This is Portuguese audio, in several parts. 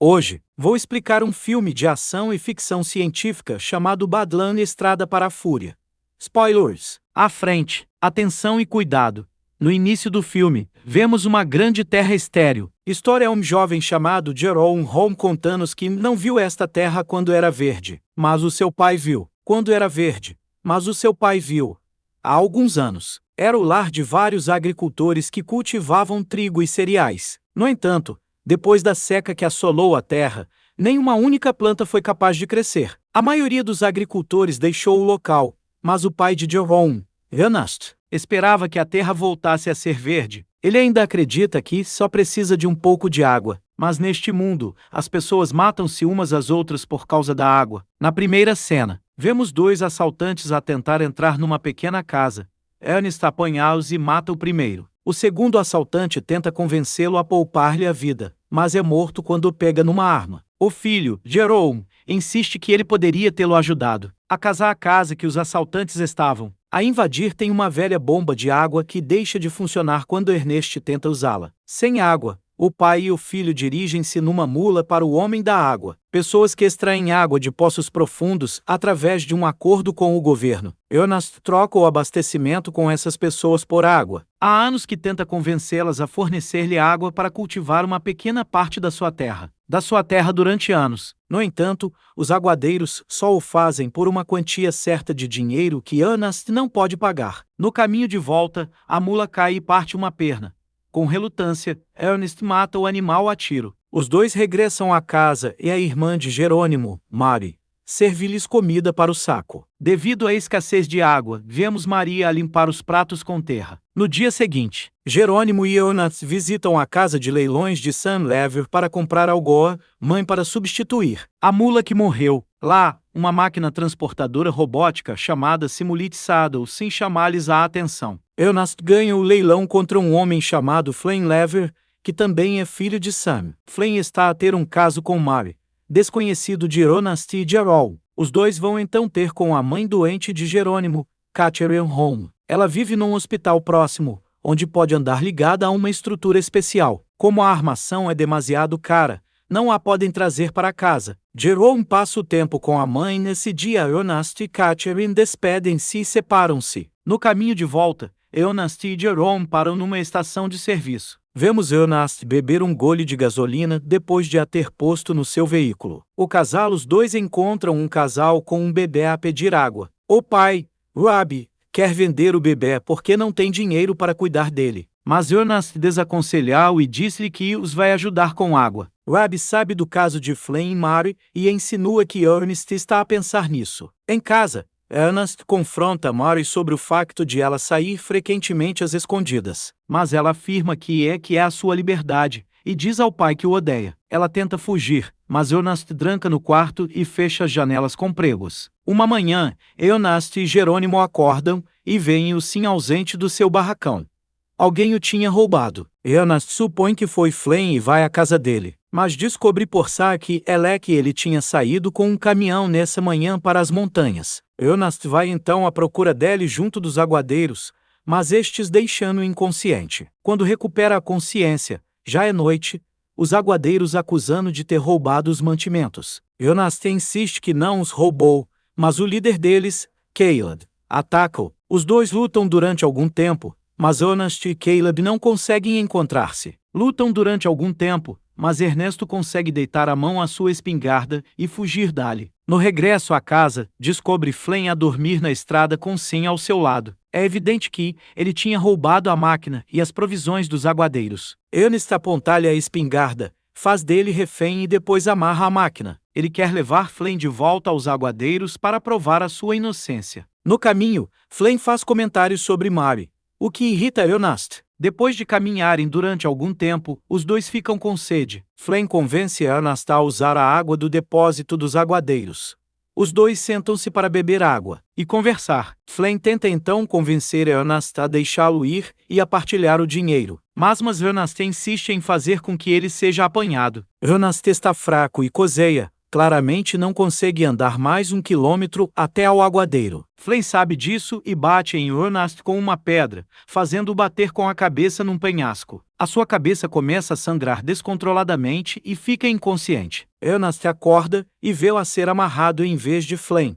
Hoje, vou explicar um filme de ação e ficção científica chamado Badland Estrada para a Fúria. Spoilers! À frente, atenção e cuidado. No início do filme, vemos uma grande terra estéril. História é um jovem chamado Jerome Holmes contando-nos que não viu esta terra quando era verde, mas o seu pai viu. Quando era verde, mas o seu pai viu. Há alguns anos, era o lar de vários agricultores que cultivavam trigo e cereais. No entanto, depois da seca que assolou a terra, nenhuma única planta foi capaz de crescer. A maioria dos agricultores deixou o local, mas o pai de Jerome, Ernest, esperava que a terra voltasse a ser verde. Ele ainda acredita que só precisa de um pouco de água. Mas neste mundo, as pessoas matam-se umas às outras por causa da água. Na primeira cena, vemos dois assaltantes a tentar entrar numa pequena casa. Ernest apanha-os e mata o primeiro. O segundo assaltante tenta convencê-lo a poupar-lhe a vida, mas é morto quando pega numa arma. O filho, Jerome, insiste que ele poderia tê-lo ajudado a casar a casa que os assaltantes estavam a invadir. Tem uma velha bomba de água que deixa de funcionar quando Ernest tenta usá-la. Sem água, o pai e o filho dirigem-se numa mula para o Homem da Água, pessoas que extraem água de poços profundos através de um acordo com o governo. Ernest troca o abastecimento com essas pessoas por água. Há anos que tenta convencê-las a fornecer-lhe água para cultivar uma pequena parte da sua terra durante anos. No entanto, os aguadeiros só o fazem por uma quantia certa de dinheiro que Ernest não pode pagar. No caminho de volta, a mula cai e parte uma perna. Com relutância, Ernest mata o animal a tiro. Os dois regressam à casa e a irmã de Jerônimo, Mary, serve-lhes comida para o saco. Devido à escassez de água, vemos Maria a limpar os pratos com terra. No dia seguinte, Jerônimo e Ernest visitam a casa de leilões de Sam Lever para comprar algoa, mãe para substituir a mula que morreu. Lá, uma máquina transportadora robótica chamada Simulate Saddle sem chamar-lhes a atenção. Ernest ganha o leilão contra um homem chamado Flame Lever, que também é filho de Sam. Flame está a ter um caso com Mary, desconhecido de Ernest e Jerome. Os dois vão então ter com a mãe doente de Jerônimo, Catherine Holmes. Ela vive num hospital próximo, onde pode andar ligada a uma estrutura especial. Como a armação é demasiado cara, não a podem trazer para casa. Jerome passa o tempo com a mãe. Nesse dia, Ernest e Catherine despedem-se e separam-se. No caminho de volta, Ernest e Jerome param numa estação de serviço. Vemos Ernest beber um gole de gasolina depois de a ter posto no seu veículo. Os dois encontram um casal com um bebê a pedir água. O pai, Robbie, quer vender o bebê porque não tem dinheiro para cuidar dele. Mas Ernest desaconselha-o e diz-lhe que os vai ajudar com água. Robbie sabe do caso de Flame e Mary e insinua que Ernest está a pensar nisso. Em casa, Ernest confronta Mary sobre o facto de ela sair frequentemente às escondidas. Mas ela afirma que é a sua liberdade e diz ao pai que o odeia. Ela tenta fugir, mas Ernest tranca no quarto e fecha as janelas com pregos. Uma manhã, Ernest e Jerônimo acordam e veem o Sim ausente do seu barracão. Alguém o tinha roubado. Ernest supõe que foi Flame e vai à casa dele, mas descobre por que ele tinha saído com um caminhão nessa manhã para as montanhas. Ernest vai então à procura dele junto dos aguadeiros, mas estes deixam-no inconsciente. Quando recupera a consciência, já é noite, os aguadeiros acusam-no de ter roubado os mantimentos. Ernest insiste que não os roubou, mas o líder deles, Caleb, ataca-o. Os dois lutam durante algum tempo, mas Ernest e Caleb não conseguem encontrar-se. Lutam durante algum tempo, mas Ernesto consegue deitar a mão à sua espingarda e fugir dali. No regresso à casa, descobre Flame a dormir na estrada com Sam ao seu lado. É evidente que ele tinha roubado a máquina e as provisões dos aguadeiros. Ernest aponta-lhe a espingarda, faz dele refém e depois amarra a máquina. Ele quer levar Flame de volta aos aguadeiros para provar a sua inocência. No caminho, Flame faz comentários sobre Mary, o que irrita Ernest. Depois de caminharem durante algum tempo, os dois ficam com sede. Flame convence Ernest a usar a água do depósito dos aguadeiros. Os dois sentam-se para beber água e conversar. Flame tenta então convencer Ernest a deixá-lo ir e a partilhar o dinheiro. Mas Ernest insiste em fazer com que ele seja apanhado. Ernest está fraco e cozeia, claramente não consegue andar mais 1 quilômetro até ao aguadeiro. Flynn sabe disso e bate em Ernest com uma pedra, fazendo-o bater com a cabeça num penhasco. A sua cabeça começa a sangrar descontroladamente e fica inconsciente. Ernest acorda e vê-o a ser amarrado em vez de Flynn.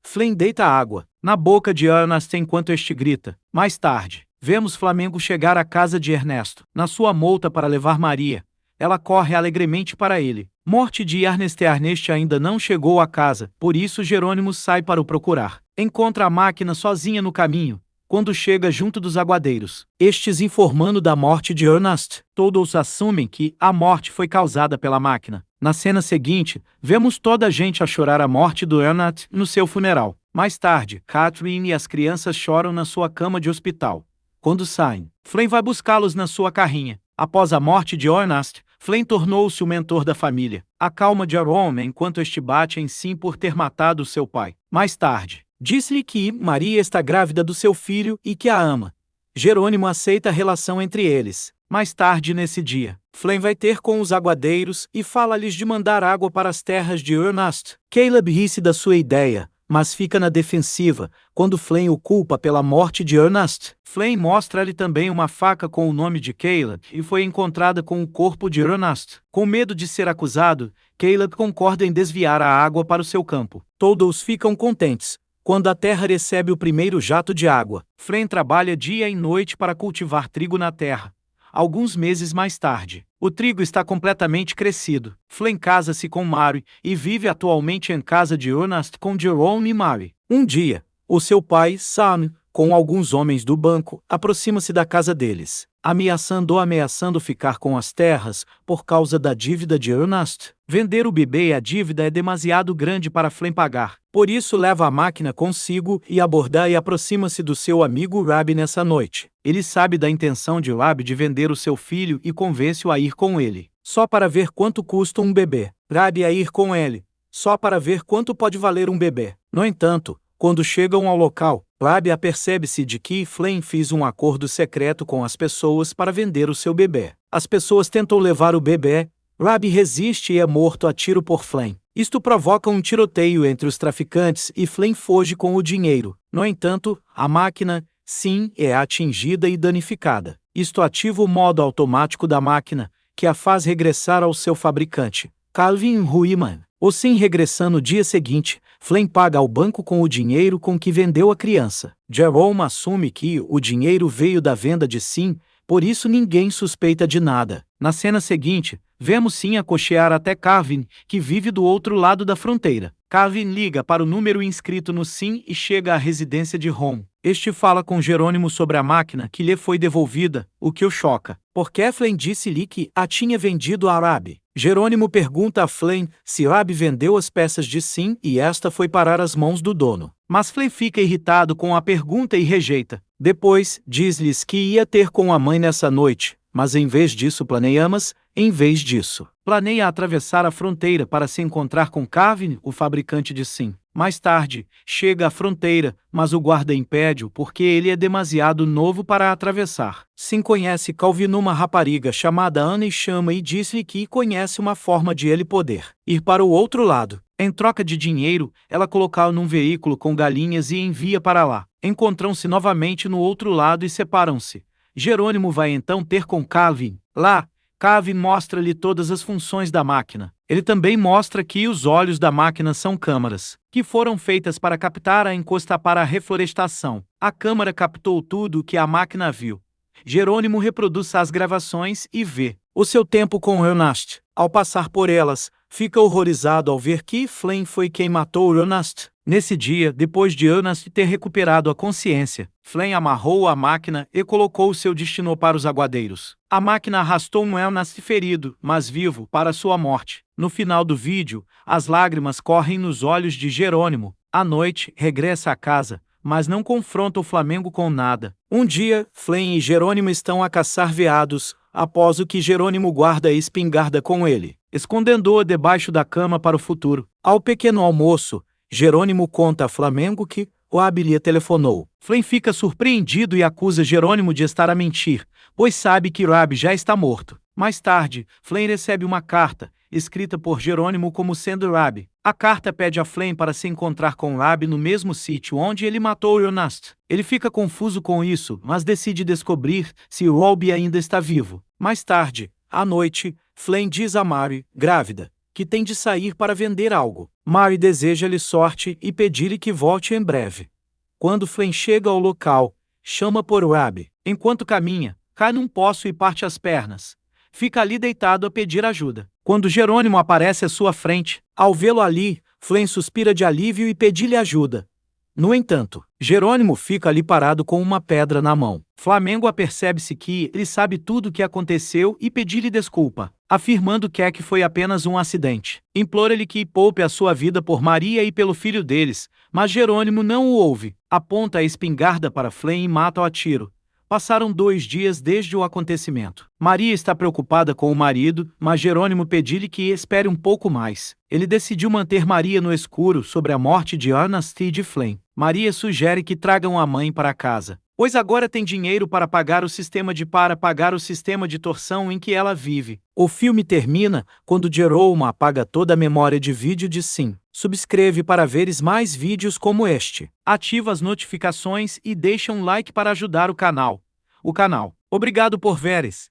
Flynn deita água na boca de Ernest enquanto este grita. Mais tarde, vemos Flamengo chegar à casa de Ernesto, na sua multa para levar Maria. Ela corre alegremente para ele. Morte de Ernest. Ernest ainda não chegou à casa, por isso Jerônimo sai para o procurar. Encontra a máquina sozinha no caminho, quando chega junto dos aguadeiros, estes informando da morte de Ernest. Todos assumem que a morte foi causada pela máquina. Na cena seguinte, vemos toda a gente a chorar a morte do Ernest no seu funeral. Mais tarde, Catherine e as crianças choram na sua cama de hospital. Quando saem, Flynn vai buscá-los na sua carrinha. Após a morte de Ernest, Flynn tornou-se o mentor da família. Acalma Jerome enquanto este bate em si por ter matado seu pai. Mais tarde, diz-lhe que Maria está grávida do seu filho e que a ama. Jerônimo aceita a relação entre eles. Mais tarde nesse dia, Flynn vai ter com os aguadeiros e fala-lhes de mandar água para as terras de Ernest. Caleb ri-se da sua ideia, mas fica na defensiva quando Flynn o culpa pela morte de Ernest. Flynn mostra-lhe também uma faca com o nome de Caleb e foi encontrada com o corpo de Ernest. Com medo de ser acusado, Caleb concorda em desviar a água para o seu campo. Todos ficam contentes quando a terra recebe o primeiro jato de água. Flynn trabalha dia e noite para cultivar trigo na terra. Alguns meses mais tarde, o trigo está completamente crescido. Flynn casa-se com Mary e vive atualmente em casa de Ernest com Jerome e Mary. Um dia, o seu pai, Sam, com alguns homens do banco, aproxima-se da casa deles, ameaçando ficar com as terras por causa da dívida de Ernest. Vender o bebê e a dívida é demasiado grande para Flynn pagar. Por isso leva a máquina consigo e aborda e aproxima-se do seu amigo Rabi nessa noite. Ele sabe da intenção de Rabi de vender o seu filho e convence-o a ir com ele, só para ver quanto custa um bebê. Rabi a ir com ele, só para ver quanto pode valer um bebê. No entanto, quando chegam ao local, Rabi apercebe-se de que Flynn fez um acordo secreto com as pessoas para vender o seu bebê. As pessoas tentam levar o bebê, Rabi resiste e é morto a tiro por Flynn. Isto provoca um tiroteio entre os traficantes e Flynn foge com o dinheiro. No entanto, a máquina, sim, é atingida e danificada. Isto ativa o modo automático da máquina, que a faz regressar ao seu fabricante, Calvin Ruiman. O sim regressa no dia seguinte, Flynn paga ao banco com o dinheiro com que vendeu a criança. Jerome assume que o dinheiro veio da venda de sim, por isso ninguém suspeita de nada. Na cena seguinte, vemos sim acochear até Calvin, que vive do outro lado da fronteira. Calvin liga para o número inscrito no sim e chega à residência de Ron. Este fala com Jerônimo sobre a máquina que lhe foi devolvida, o que o choca, porque Flynn disse-lhe que a tinha vendido a Rabi. Jerônimo pergunta a Flynn se Rabi vendeu as peças de sim e esta foi parar às mãos do dono. Mas Flynn fica irritado com a pergunta e rejeita. Depois, diz-lhes que ia ter com a mãe nessa noite, mas em vez disso planeia atravessar a fronteira para se encontrar com Calvin, o fabricante de sim. Mais tarde, chega à fronteira, mas o guarda impede-o porque ele é demasiado novo para atravessar. Sim conhece Calvin numa rapariga chamada Anna e chama e diz-lhe que conhece uma forma de ele poder ir para o outro lado. Em troca de dinheiro, ela coloca-o num veículo com galinhas e envia para lá. Encontram-se novamente no outro lado e separam-se. Jerônimo vai então ter com Calvin. Lá, Calvin mostra-lhe todas as funções da máquina. Ele também mostra que os olhos da máquina são câmaras, que foram feitas para captar a encosta para a reflorestação. A câmara captou tudo o que a máquina viu. Jerônimo reproduz as gravações e vê o seu tempo com Ernest. Ao passar por elas, fica horrorizado ao ver que Flynn foi quem matou Ernest. Nesse dia, depois de Ernest ter recuperado a consciência, Flynn amarrou a máquina e colocou seu destino para os aguadeiros. A máquina arrastou um Ernest ferido, mas vivo, para sua morte. No final do vídeo, as lágrimas correm nos olhos de Jerônimo. À noite, regressa a casa, mas não confronta o Flamengo com nada. Um dia, Flynn e Jerônimo estão a caçar veados, após o que Jerônimo guarda a espingarda com ele, escondendo-a debaixo da cama para o futuro. Ao pequeno almoço, Jerônimo conta a Flamengo que Rabi lhe telefonou. Flynn fica surpreendido e acusa Jerônimo de estar a mentir, pois sabe que Rabi já está morto. Mais tarde, Flynn recebe uma carta, escrita por Jerônimo como sendo Rabi. A carta pede a Flame para se encontrar com Rabi no mesmo sítio onde ele matou Ernest. Ele fica confuso com isso, mas decide descobrir se Robbie ainda está vivo. Mais tarde, à noite, Flame diz a Mary, grávida, que tem de sair para vender algo. Mary deseja-lhe sorte e pede-lhe que volte em breve. Quando Flame chega ao local, chama por Rabi. Enquanto caminha, cai num poço e parte as pernas. Fica ali deitado a pedir ajuda. Quando Jerônimo aparece à sua frente, ao vê-lo ali, Flame suspira de alívio e pede-lhe ajuda. No entanto, Jerônimo fica ali parado com uma pedra na mão. Flamengo apercebe-se que ele sabe tudo o que aconteceu e pede-lhe desculpa, afirmando que foi apenas um acidente. Implora-lhe que poupe a sua vida por Maria e pelo filho deles, mas Jerônimo não o ouve. Aponta a espingarda para Flame e mata-o a tiro. Passaram 2 dias desde o acontecimento. Maria está preocupada com o marido, mas Jerônimo pede-lhe que espere um pouco mais. Ele decidiu manter Maria no escuro sobre a morte de Ernest e de Flame. Maria sugere que tragam a mãe para casa, pois agora tem dinheiro para pagar o sistema de torção em que ela vive. O filme termina quando Jerome apaga toda a memória de vídeo de Sim. Subscreve para veres mais vídeos como este. Ativa as notificações e deixa um like para ajudar o canal. Obrigado por veres.